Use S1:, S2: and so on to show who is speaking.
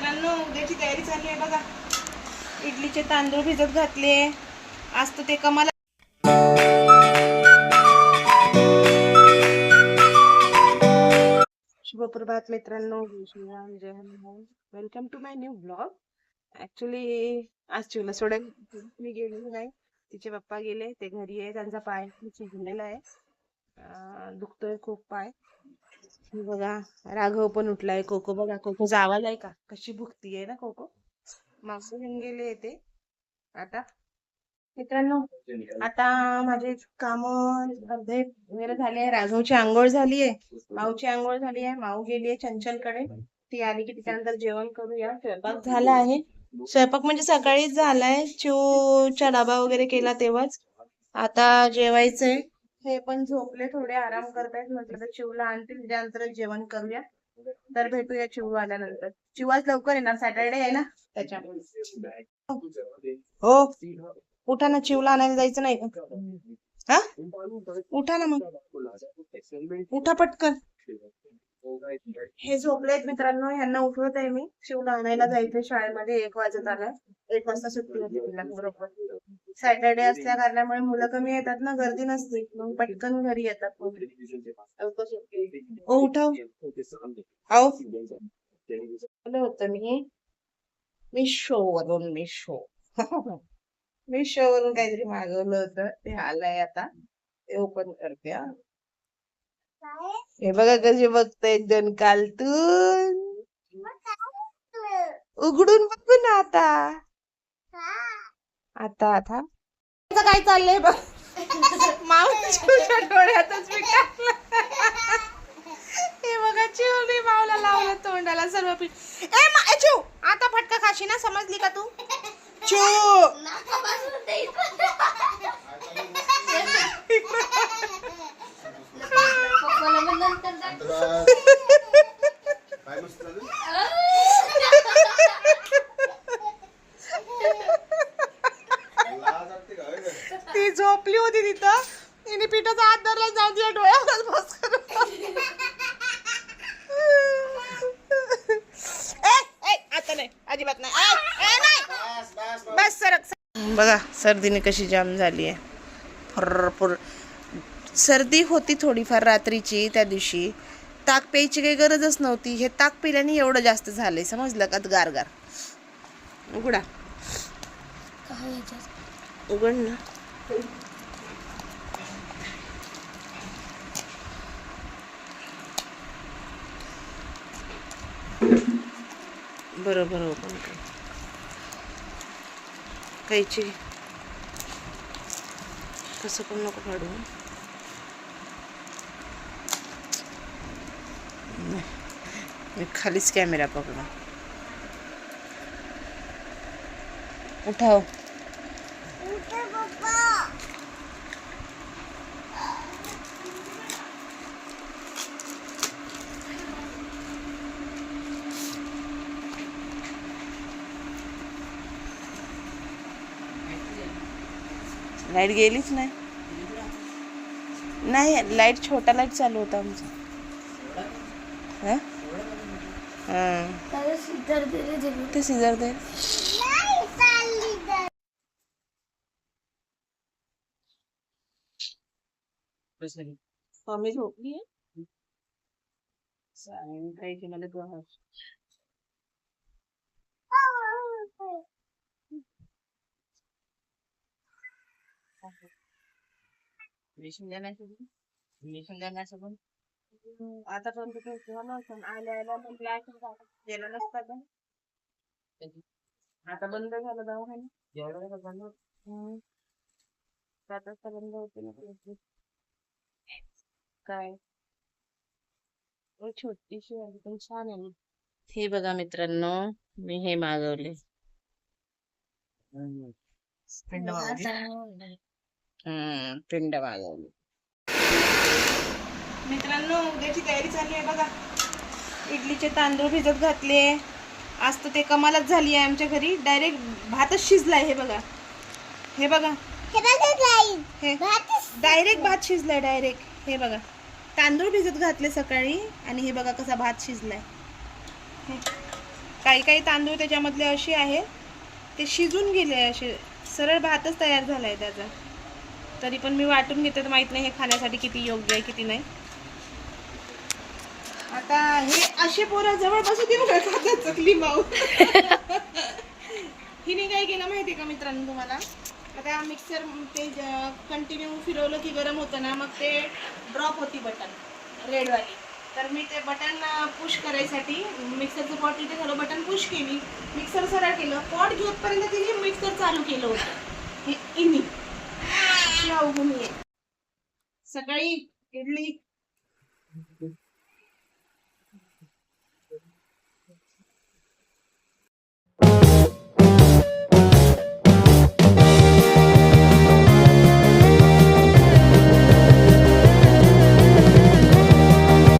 S1: मित्रांनो, उद्याची तयारी चालली आहे बघा. इडलीचे तांदूळ भिजत घातले. आज तर ते कमाल. शुभप्रभात मित्रांनो, जय Hanuman. Welcome to my new blog. Actually आज चिवला सोडायला मी गेलेली नाही. तिचे पप्पा गेले, ते घरी आहे. त्यांचा पाय चिरलेला आहे, दुखतोय खूप पाय. बघा, राघव पण उठलाय. कोको बघा, कोकोचा आवाज आहे का, कशी भुकतीये ना कोको. मागं घेऊन गेले ते. आता मित्रांनो, आता माझे काम अर्धे वगैरे झाले. राघवची आंघोळ झालीये, माऊची आंघोळ झाली आहे. माऊ गेलीये चंचलकडे. ती आली की तिच्यानंतर जेवण करूया. स्वयंपाक झाला आहे. स्वयंपाक म्हणजे सकाळीच झालाय. चिवचा डबा वगैरे केला तेव्हाच. आता जेवायचंय. हे पण झोपले, थोडे आराम करतायत. म्हटलं तर चिवला आणते, त्याच्यानंतर जेवण करूया. तर भेटूया चिव आल्यानंतर. चिव आज लवकर येणार, सॅटरडे आहे ना त्याच्यामुळे. हो, उठा ना, चिवला आणायला जायचं नाही का? हा, उठा ना मग, उठा पटकन. हे झोपलेत मित्रांनो, यांना उठवत आहे मी. शिवला आणायला जायचंय शाळेमध्ये. 1 वाजत आलाय. 1 वाजता सुट्टी होती तिला बरोबर. सॅटरडे असल्या कारणामुळे मुलं कमी येतात ना, गर्दी नसते, मग पटकन घरी येतात. ओ उठाव, आओ होतं मी मिशो वरून काहीतरी मागवलं होतं, ते आलंय. आता ते ओपन करते. हे बघा कशी बघताय जण कालतून. उघडून बघू ना आता. आता आता काय चाललंय बघ. माऊच्या डोळ्यातच मी टाकलं. हे बघा, चिवने माऊला लावलं तोंडाला सर्व पीठ. चिव, आता फटका खाशी ना, समजली का तू? चिव ती झोपली होती तिथं. तिने पिठाचा हात धरला, जाऊ दिला डोळ्यावरच बस करून. आता नाही, अजिबात नाही. बस सरक. बघा सर्दीने कशी जाम झाली आहे. फर्रफुर सर्दी होती थोडीफार रात्रीची. त्या दिवशी ताक प्यायची काही गरजच नव्हती. हे ताक पिल्याने एवढं जास्त झालंय, समजलं का? गारगार उघडा, उघड ना. बरोबर ओपन कर. कायची कसं पण नको फाडू. मी खालीच कॅमेरा पकडा. उठाव. लाईट गेलीच नाही. नाही, लाईट छोटा लाईट चालू होता आमचा. ते सिजर दे. मम्मी झोपली आहे. सायंकाळी मला तू आतापर्यंत आल्या गेलं नसतं का? आता बंद झालं दवाखाना. 7 वाजता बंद होते ना. काय छोटीशी आहे पण छान आहे. हे बघा मित्रांनो, मी हे मागवले. पिंड मागवली. मित्रांनो, उद्याची तयारी चालली आहे बघा. इडलीचे तांदूळ भिजत घातले. आज तर ते कमालच झाली आहे आमच्या घरी. डायरेक्ट भातच शिजलाय. हे बघा, हे बघा, डायरेक्ट भात शिजलाय डायरेक्ट. हे बघा, तांदूळ भिजत घातले सकाळी आणि हे बघा कसा भात शिजलाय. काही काही तांदूळ त्याच्यामधले असे आहे ते शिजून गेले, असे सरळ भातच तयार झालाय त्याचा. तरी पण मी वाटून घेते, तर माहित नाही हे खाण्यासाठी किती योग्य आहे किती नाही. आता हे असे पोरं जवळ बसू देऊ नका, चकली माऊ. हिने काय केलं माहितीये का मित्रांनो तुम्हाला, आता मिक्सर ते कंटिन्यू फिरवलं की गरम होतं ना, मग ते ड्रॉप होती बटन रेडवाली. तर मी ते बटन पुश करायसाठी मिक्सरचं पॉट इथे झालं, बटन पुश केली, मिक्सर सरळ केलं, पॉट घेतपर्यंत तिने मिक्सर चालू केलं होतं. हे इनी अशी अवघुणी आहे. सकाळी इडली